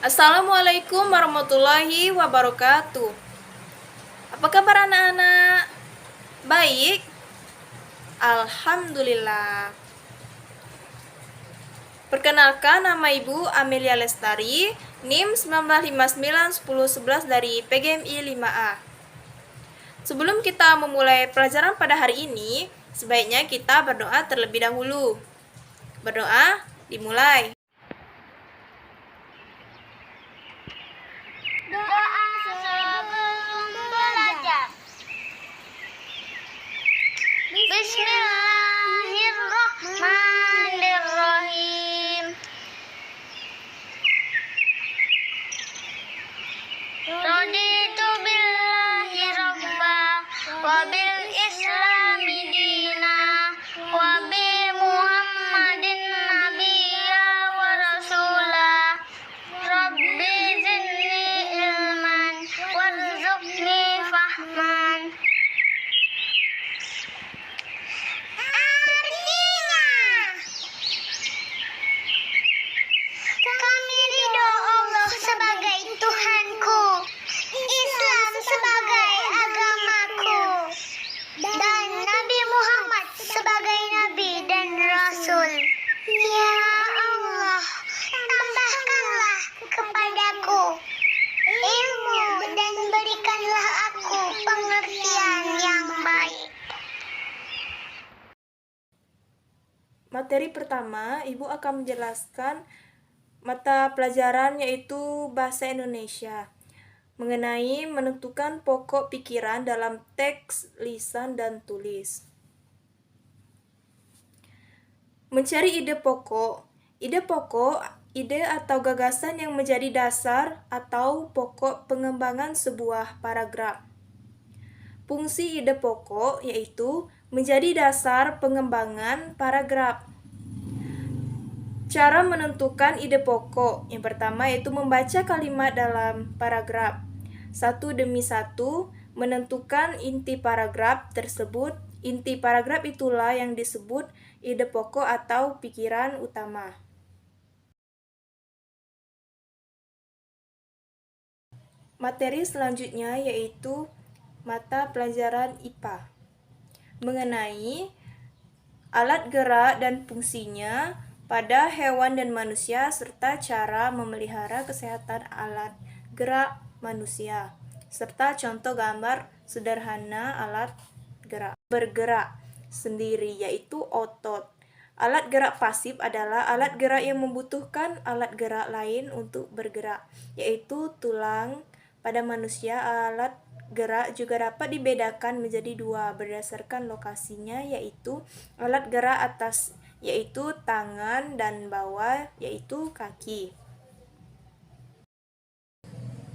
Assalamualaikum warahmatullahi wabarakatuh. Apa kabar anak-anak? Baik? Alhamdulillah. Perkenalkan, nama Ibu Amelia Lestari, NIM 19591011 dari PGMI 5A. Sebelum kita memulai pelajaran pada hari ini, sebaiknya kita berdoa terlebih dahulu. Berdoa, dimulai. Doa sebelum belajar. Bismillahirrahmanirrahim. Raditu billahi rabba wa bil islami dina wa bi Muhammadin nabiyya wa rasula. Rabbi zidni ilman warzuqni fahman. Artinya, kami ridho Allah sebagai Tuhanku, Islam sebagai agamaku, dan Nabi Muhammad sebagai Nabi dan Rasul. Ya Allah, tambahkanlah kepadaku ilmu dan berikanlah aku pengertian yang baik. Materi pertama, Ibu akan menjelaskan mata pelajaran yaitu Bahasa Indonesia, mengenai menentukan pokok pikiran dalam teks, lisan, dan tulis. Mencari ide pokok. Ide pokok, ide atau gagasan yang menjadi dasar atau pokok pengembangan sebuah paragraf. Fungsi ide pokok yaitu menjadi dasar pengembangan paragraf. Cara menentukan ide pokok. Yang pertama yaitu membaca kalimat dalam paragraf. Satu demi satu, menentukan inti paragraf tersebut. Inti paragraf itulah yang disebut ide pokok atau pikiran utama. Materi selanjutnya yaitu mata pelajaran IPA, mengenai alat gerak dan fungsinya pada hewan dan manusia serta cara memelihara kesehatan alat gerak manusia, serta contoh gambar sederhana alat gerak bergerak sendiri yaitu otot. Alat gerak pasif adalah alat gerak yang membutuhkan alat gerak lain untuk bergerak, yaitu tulang. Pada manusia, alat gerak juga dapat dibedakan menjadi dua berdasarkan lokasinya, yaitu alat gerak atas yaitu tangan dan bawah yaitu kaki.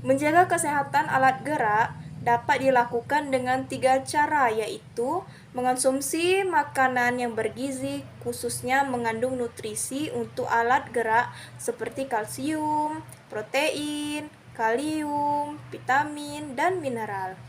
Menjaga kesehatan alat gerak dapat dilakukan dengan 3 cara, yaitu mengonsumsi makanan yang bergizi, khususnya mengandung nutrisi untuk alat gerak seperti kalsium, protein, kalium, vitamin, dan mineral.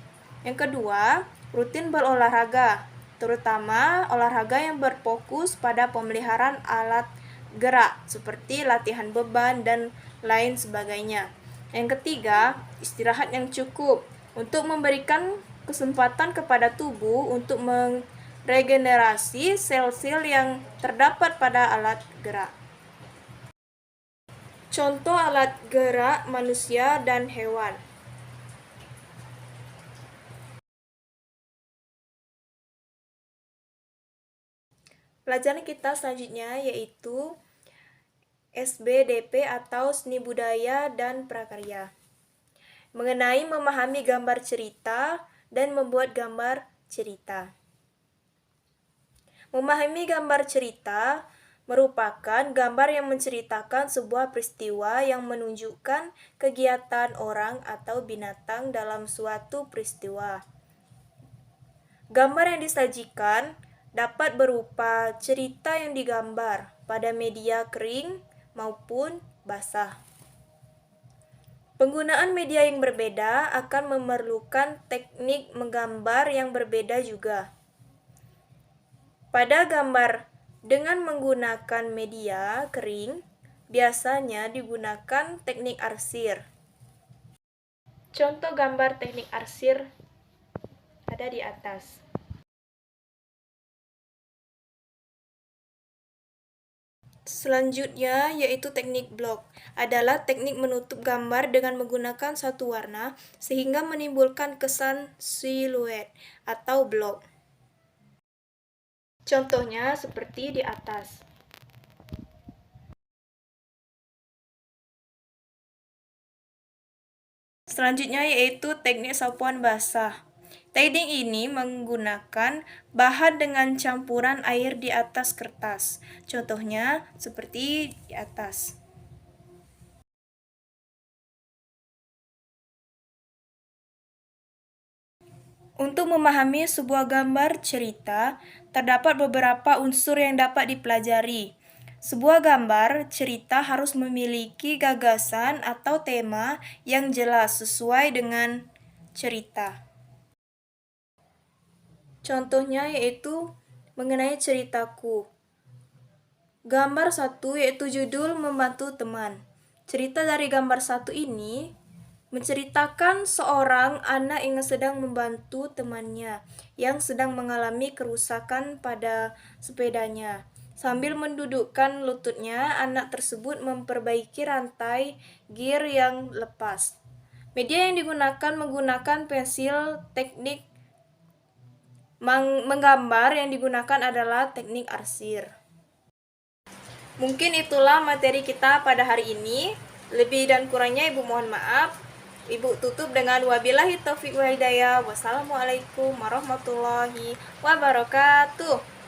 Yang kedua, rutin berolahraga, terutama olahraga yang berfokus pada pemeliharaan alat gerak seperti latihan beban dan lain sebagainya. Yang ketiga, istirahat yang cukup untuk memberikan kesempatan kepada tubuh untuk meregenerasi sel-sel yang terdapat pada alat gerak. Contoh alat gerak manusia dan hewan. Pelajaran kita selanjutnya yaitu SBDP atau Seni Budaya dan Prakarya, mengenai memahami gambar cerita dan membuat gambar cerita. Memahami gambar cerita merupakan gambar yang menceritakan sebuah peristiwa yang menunjukkan kegiatan orang atau binatang dalam suatu peristiwa. Gambar yang disajikan dapat berupa cerita yang digambar pada media kering maupun basah. Penggunaan media yang berbeda akan memerlukan teknik menggambar yang berbeda juga. Pada gambar dengan menggunakan media kering, biasanya digunakan teknik arsir. Contoh gambar teknik arsir ada di atas. Selanjutnya yaitu teknik blok. Adalah teknik menutup gambar dengan menggunakan satu warna sehingga menimbulkan kesan siluet atau blok. Contohnya seperti di atas. Selanjutnya yaitu teknik sapuan basah. Teknik ini menggunakan bahan dengan campuran air di atas kertas. Contohnya seperti di atas. Untuk memahami sebuah gambar cerita, terdapat beberapa unsur yang dapat dipelajari. Sebuah gambar cerita harus memiliki gagasan atau tema yang jelas sesuai dengan cerita. Contohnya yaitu mengenai ceritaku. Gambar 1 yaitu judul Membantu Teman. Cerita dari gambar 1 ini menceritakan seorang anak yang sedang membantu temannya yang sedang mengalami kerusakan pada sepedanya. Sambil mendudukkan lututnya, anak tersebut memperbaiki rantai gear yang lepas. Media yang digunakan menggunakan pensil. Teknik menggambar yang digunakan adalah teknik arsir. Mungkin itulah materi kita pada hari ini. Lebih dan kurangnya Ibu mohon maaf. Ibu tutup dengan wabillahi taufiq wal hidayah. Wassalamualaikum warahmatullahi wabarakatuh.